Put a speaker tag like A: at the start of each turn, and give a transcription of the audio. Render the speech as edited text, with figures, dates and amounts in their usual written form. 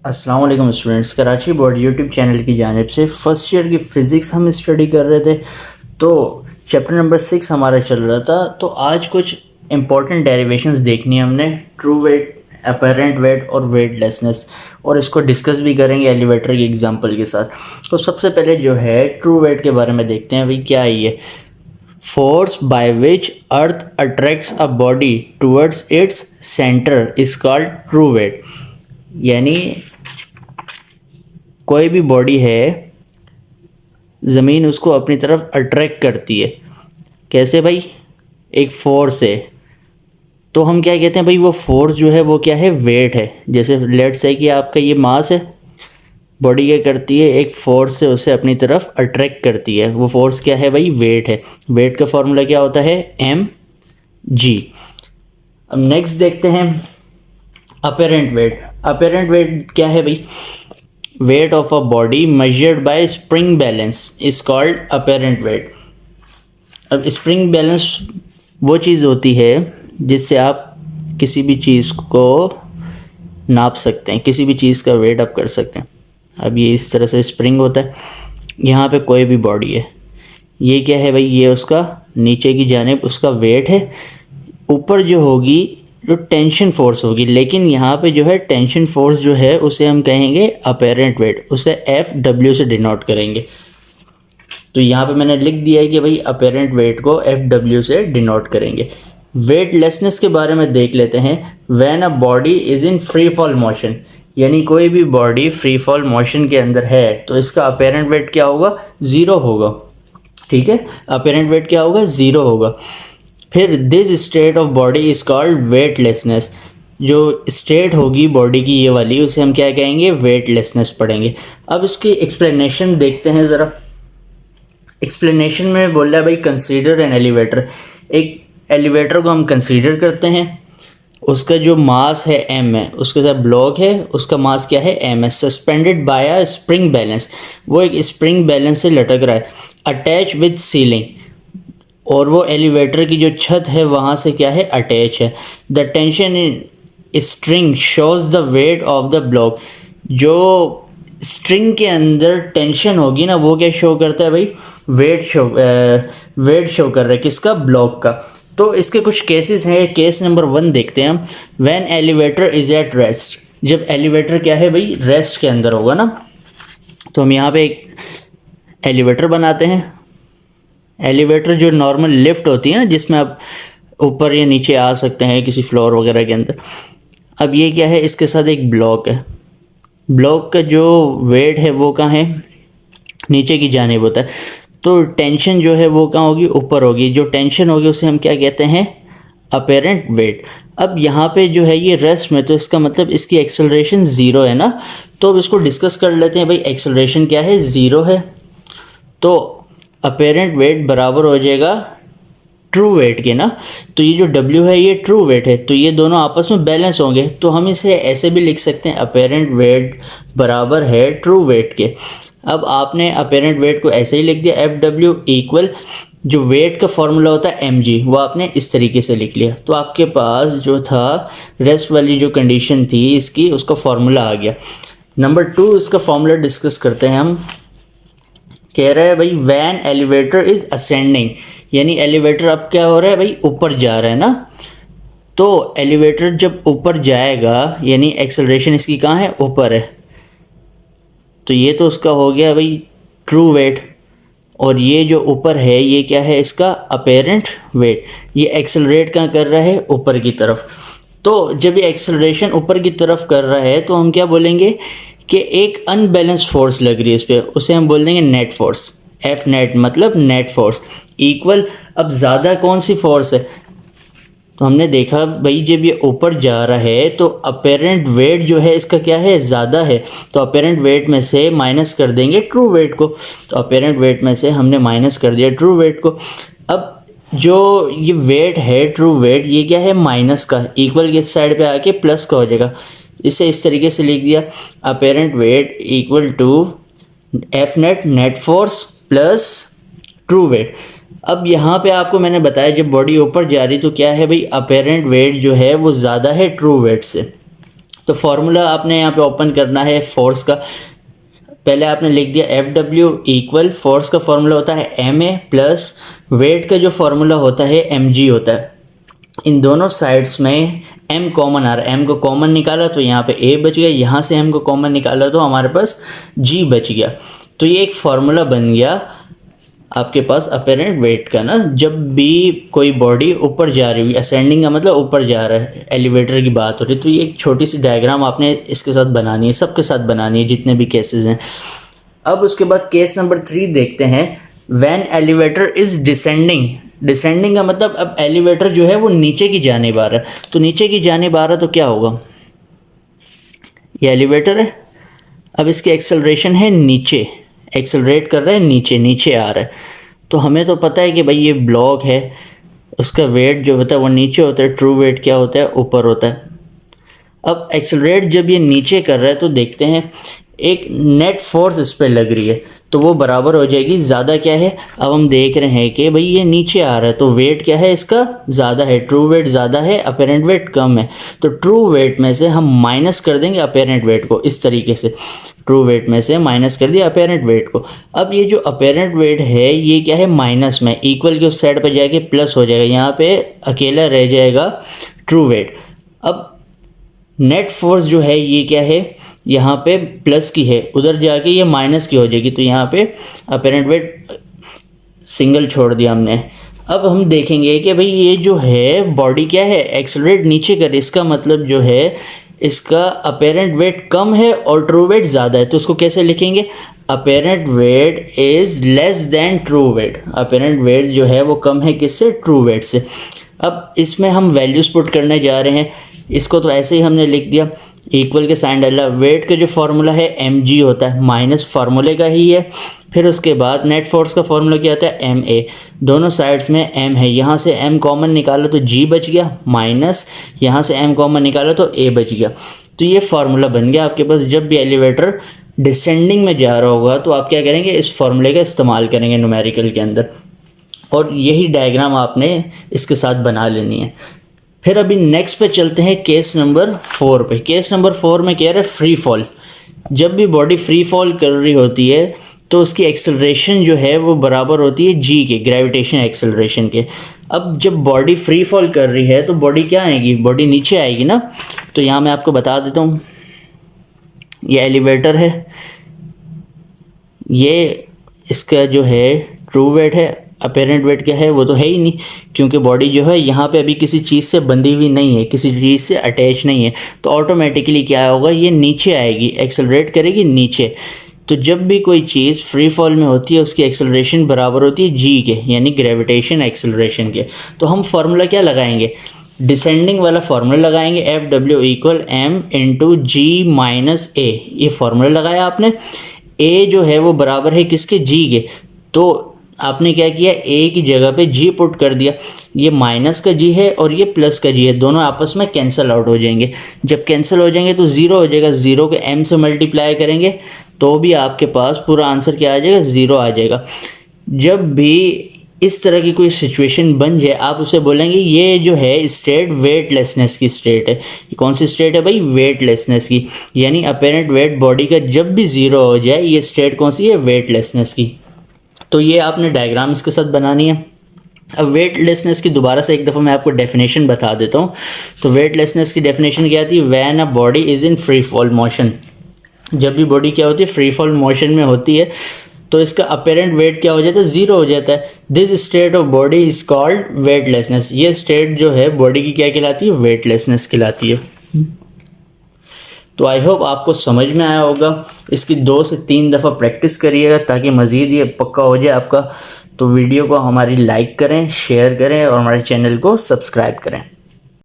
A: अस्सलाम वालेकुम students, Karachi board YouTube channel की जानिब से फ़र्स्ट ईयर की फ़िज़िक्स हम स्टडी कर रहे थे। तो चैप्टर नंबर 6 हमारा चल रहा था। तो आज कुछ इंपॉर्टेंट डेरिवेशंस देखनी है हमने, ट्रू वेट, अपरेंट वेट और वेटलेसनेस, और इसको डिस्कस भी करेंगे एलिवेटर के एग्जांपल के साथ। तो सबसे पहले जो है ट्रू वेट के बारे में देखते हैं। भाई क्या है ये? Force by which earth attracts a body towards its centre is called true weight. यानी कोई भी बॉडी है, ज़मीन उसको अपनी तरफ अट्रैक्ट करती है। कैसे भाई? एक फोर्स है, तो हम क्या कहते हैं भाई, वो फोर्स जो है वो क्या है? वेट है। जैसे लेट्स से कि आपका ये मास है, बॉडी क्या करती है? एक फोर्स से उसे अपनी तरफ अट्रैक्ट करती है। वो फोर्स क्या है भाई? वेट है। वेट का फॉर्मूला क्या होता है? mg। अब नेक्स्ट देखते हैं अपरेंट वेट। अपरेंट वेट क्या है भाई? Weight of a body measured by spring balance is called apparent wait. अब स्प्रिंग बैलेंस वो चीज़ होती है जिससे आप किसी भी चीज़ को नाप सकते हैं, किसी भी चीज़ का वेट आप कर सकते हैं। अब ये इस तरह से स्प्रिंग होता है। यहाँ पे कोई भी बॉडी है, ये क्या है भाई? ये उसका नीचे की जानिब उसका वेट है। ऊपर जो होगी जो टेंशन फोर्स होगी, लेकिन यहाँ पे जो है टेंशन फोर्स जो है उसे हम कहेंगे अपरेंट वेट, उसे FW से डिनोट करेंगे। तो यहाँ पे मैंने लिख दिया है कि भाई अपरेंट वेट को FW से डिनोट करेंगे। वेटलेसनेस के बारे में देख लेते हैं। When a body is in free fall motion, यानी कोई भी बॉडी फ्री फॉल मोशन के अंदर है तो इसका अपरेंट वेट क्या होगा? ज़ीरो होगा। ठीक है, अपरेंट वेट क्या होगा? ज़ीरो होगा। फिर this state of body is called weightlessness. जो स्टेट होगी बॉडी की ये वाली, उसे हम क्या कहेंगे? वेटलेसनेस पढ़ेंगे। अब इसकी एक्सप्लेनेशन देखते हैं ज़रा। एक्सप्लेनेशन में बोल रहा है भाई कंसीडर एन एलिवेटर। एक एलिवेटर को हम कंसीडर करते हैं, उसका जो मास है m है, उसके साथ ब्लॉक है, उसका मास क्या है? m है। सस्पेंडेड बाय अ स्प्रिंग बैलेंस, वो एक स्प्रिंग बैलेंस से लटक रहा है। अटैच विद सीलिंग, और वो एलिवेटर की जो छत है वहाँ से क्या है? अटैच है। The tension in string shows the weight of the block. जो स्ट्रिंग के अंदर टेंशन होगी ना, वो क्या शो करता है भाई? वेट शो कर रहा है। किसका? ब्लॉक का। तो इसके कुछ केसेस हैं। केस नंबर 1 देखते हैं हम। When elevator is at rest, जब एलिवेटर क्या है भाई? रेस्ट के अंदर होगा ना। तो हम यहाँ पे एक एलिवेटर बनाते हैं। एलिवेटर जो नॉर्मल लिफ्ट होती है ना, जिसमें आप ऊपर या नीचे आ सकते हैं किसी फ्लोर वगैरह के अंदर। अब ये क्या है? इसके साथ एक ब्लॉक है। ब्लॉक का जो वेट है वो कहाँ है? नीचे की जानिब होता है। तो टेंशन जो है वो कहाँ होगी? ऊपर होगी। जो टेंशन होगी उसे हम क्या कहते हैं? Apparent wait. अब यहाँ पे जो है ये रेस्ट में, तो इसका मतलब इसकी एक्सेलरेशन ज़ीरो है ना। तो अब इसको डिस्कस कर लेते हैं भाई। एक्सेलरेशन क्या है? ज़ीरो है। तो अपरेंट वेट बराबर हो जाएगा ट्रू वेट के ना। तो ये जो W है ये ट्रू वेट है, तो ये दोनों आपस में बैलेंस होंगे। तो हम इसे ऐसे भी लिख सकते हैं, अपरेंट वेट बराबर है ट्रू वेट के। अब आपने अपरेंट वेट को ऐसे ही लिख दिया, FW इक्वल जो वेट का फॉर्मूला होता है mg, वो आपने इस तरीके से लिख लिया। तो आपके पास जो था रेस्ट वाली जो कंडीशन थी इसकी, उसका फॉर्मूला आ गया। नंबर 2 इसका फॉर्मूला डिस्कस करते हैं हम। कह रहा है भाई वैन एलिवेटर इज असेंडिंग, यानी एलिवेटर अब क्या हो रहा है भाई? ऊपर जा रहा है ना। तो एलिवेटर जब ऊपर जाएगा यानी एक्सेलरेशन इसकी कहाँ है? ऊपर है। तो ये तो उसका हो गया भाई ट्रू वेट, और ये जो ऊपर है ये क्या है? इसका अपरेंट वेट। ये एक्सेलरेट कहाँ कर रहा है? ऊपर की तरफ। तो जब ये एक्सेलरेशन ऊपर की तरफ कर रहा है तो हम क्या बोलेंगे कि एक अनबैलेंस फोर्स लग रही है इस पर, उसे हम बोल देंगे नेट फोर्स। F नेट मतलब नेट फोर्स इक्वल, अब ज़्यादा कौन सी फोर्स है? तो हमने देखा भाई जब ये ऊपर जा रहा है तो अपेरेंट वेट जो है इसका क्या है? ज़्यादा है। तो अपेरेंट वेट में से माइनस कर देंगे ट्रू वेट को। तो अपेरेंट वेट में से हमने माइनस कर दिया ट्रू वेट को। अब जो ये वेट है ट्रू वेट, ये क्या है? माइनस का, इक्वल के साइड पे आके प्लस का हो जाएगा। इसे इस तरीके से लिख दिया, apparent weight equal to F net net force plus true weight. अब यहाँ पे आपको मैंने बताया जब बॉडी ऊपर जा रही तो क्या है भाई? अपेरेंट वेट जो है वो ज़्यादा है ट्रू वेट से। तो फार्मूला आपने यहाँ पे ओपन करना है फोर्स का। पहले आपने लिख दिया Fw इक्वल, फोर्स का फार्मूला होता है Ma प्लस वेट का जो फार्मूला होता है mg होता है। इन दोनों साइड्स में m कॉमन आ रहा है, m को कॉमन निकाला तो यहाँ पे a बच गया, यहाँ से m को कॉमन निकाला तो हमारे पास g बच गया। तो ये एक फार्मूला बन गया आपके पास अपेरेंट वेट का ना। जब भी कोई बॉडी ऊपर जा रही हुई, असेंडिंग का मतलब ऊपर जा रहा है, एलिवेटर की बात हो रही है, तो ये एक छोटी सी डायग्राम आपने इसके साथ बनानी है, सबके साथ बनानी है जितने भी केसेस हैं। अब उसके बाद केस नंबर 3 देखते हैं। When elevator is descending, descending का मतलब अब एलिवेटर जो है वो नीचे की जानिब आ रहा है, तो नीचे की जानिब आ रहा तो क्या होगा, ये एलिवेटर है, अब इसकी एक्सेलरेशन है नीचे, एक्सेलरेट कर रहा है नीचे, नीचे आ रहा है। तो हमें तो पता है कि भाई ये ब्लॉक है, उसका वेट जो होता है वो नीचे होता है, ट्रू वेट क्या होता है, ऊपर होता है। अब एक्सेलरेट जब ये नीचे कर रहा है तो देखते हैं एक नेट फोर्स इस पर लग रही है, तो वो बराबर हो जाएगी, ज़्यादा क्या है, अब हम देख रहे हैं कि भाई ये नीचे आ रहा है तो वेट क्या है इसका, ज़्यादा है, ट्रू वेट ज़्यादा है, अपेरेंट वेट कम है। तो ट्रू वेट में से हम माइनस कर देंगे अपेरेंट वेट को, इस तरीके से ट्रू वेट में से माइनस कर दिया अपेरेंट वेट को। अब ये जो अपेरेंट वेट है ये क्या है, माइनस में, इक्वल के उस साइड पर जाके प्लस हो जाएगा, यहाँ पे अकेला रह जाएगा ट्रू वेट। अब नेट फोर्स जो है ये क्या है, यहाँ पे प्लस की है, उधर जाके ये माइनस की हो जाएगी, तो यहाँ पे अपेरेंट वेट सिंगल छोड़ दिया हमने। अब हम देखेंगे कि भाई ये जो है बॉडी क्या है, एक्सेलरेट नीचे कर, इसका मतलब जो है इसका अपेरेंट वेट कम है और ट्रू वेट ज़्यादा है। तो उसको कैसे लिखेंगे, apparent weight is less than true weight, apparent weight जो है वो कम है किससे, ट्रू वेट से। अब इसमें हम वैल्यूज़ पुट करने जा रहे हैं, इसको तो ऐसे ही हमने लिख दिया, इक्वल के साइन डाला, वेट का जो फार्मूला है mg होता है, माइनस फार्मूले का ही है, फिर उसके बाद नेट फोर्स का फार्मूला क्या होता है ma, दोनों साइड्स में m है, यहाँ से m कॉमन निकाला तो g बच गया, माइनस यहाँ से m कॉमन निकाला तो a बच गया। तो ये फार्मूला बन गया आपके पास। जब भी एलिवेटर डिसेंडिंग में जा रहा होगा तो आप क्या करेंगे, इस फार्मूले का इस्तेमाल करेंगे न्यूमेरिकल के अंदर, और यही डायग्राम आपने इसके साथ बना लेनी है। फिर अभी नेक्स्ट पे चलते हैं केस नंबर 4 पे। केस नंबर 4 में कह रहा है फ्री फॉल। जब भी बॉडी फ्री फॉल कर रही होती है तो उसकी एक्सेलरेशन जो है वो बराबर होती है जी के, ग्रेविटेशन एक्सेलरेशन के। अब जब बॉडी फ्री फॉल कर रही है तो बॉडी क्या आएगी, बॉडी नीचे आएगी ना। तो यहाँ मैं आपको बता देता हूँ, ये एलिवेटर है, ये इसका जो है ट्रू वेट है, अपेरेंट वेट क्या है वो तो है ही नहीं, क्योंकि बॉडी जो है यहाँ पे अभी किसी चीज़ से बंधी हुई नहीं है, किसी चीज़ से अटैच नहीं है, तो ऑटोमेटिकली क्या होगा, ये नीचे आएगी, एक्सेलरेट करेगी नीचे। तो जब भी कोई चीज़ फ्री फॉल में होती है उसकी एक्सेलरेशन बराबर होती है जी के, यानी ग्रेविटेशन एक्सेलरेशन के। तो हम फार्मूला क्या लगाएंगे, डिसेंडिंग वाला फार्मूला लगाएंगे, Fw इक्वल m इंटू जी माइनस ए। ये फार्मूला लगाया आपने, a जो है वो बराबर है किसके, g के। तो आपने क्या किया, a की जगह पे g पुट कर दिया, ये माइनस का g है और ये प्लस का g है, दोनों आपस में कैंसिल आउट हो जाएंगे। जब कैंसिल हो जाएंगे तो ज़ीरो हो जाएगा, ज़ीरो के m से मल्टीप्लाई करेंगे तो भी आपके पास पूरा आंसर क्या आ जाएगा, ज़ीरो आ जाएगा। जब भी इस तरह की कोई सिचुएशन बन जाए आप उसे बोलेंगे ये जो है स्टेट वेटलेसनेस की स्टेट है। ये कौन सी स्टेट है भाई, वेटलेसनेस की, यानी अपेरेंट वेट बॉडी का जब भी ज़ीरो हो जाए ये स्टेट कौन सी है, वेटलेसनेस की। तो ये आपने डायग्राम इसके साथ बनानी है। अब वेटलेसनेस की दोबारा से एक दफ़ा मैं आपको डेफिनेशन बता देता हूँ। तो वेटलेसनेस की डेफिनेशन क्या आती है, when a body is in free fall motion. जब भी बॉडी क्या होती है, फ्री फॉल मोशन में होती है तो इसका अपेरेंट वेट क्या हो जाता है, ज़ीरो हो जाता है। This state of body is called weightlessness. ये स्टेट जो है बॉडी की क्या कहलाती है, वेटलेसनेस कहलाती है। तो आई होप आपको समझ में आया होगा। इसकी 2 से 3 दफ़ा प्रैक्टिस करिएगा ताकि मज़ीद ये पक्का हो जाए आपका। तो वीडियो को हमारी लाइक करें, शेयर करें और हमारे चैनल को सब्सक्राइब करें।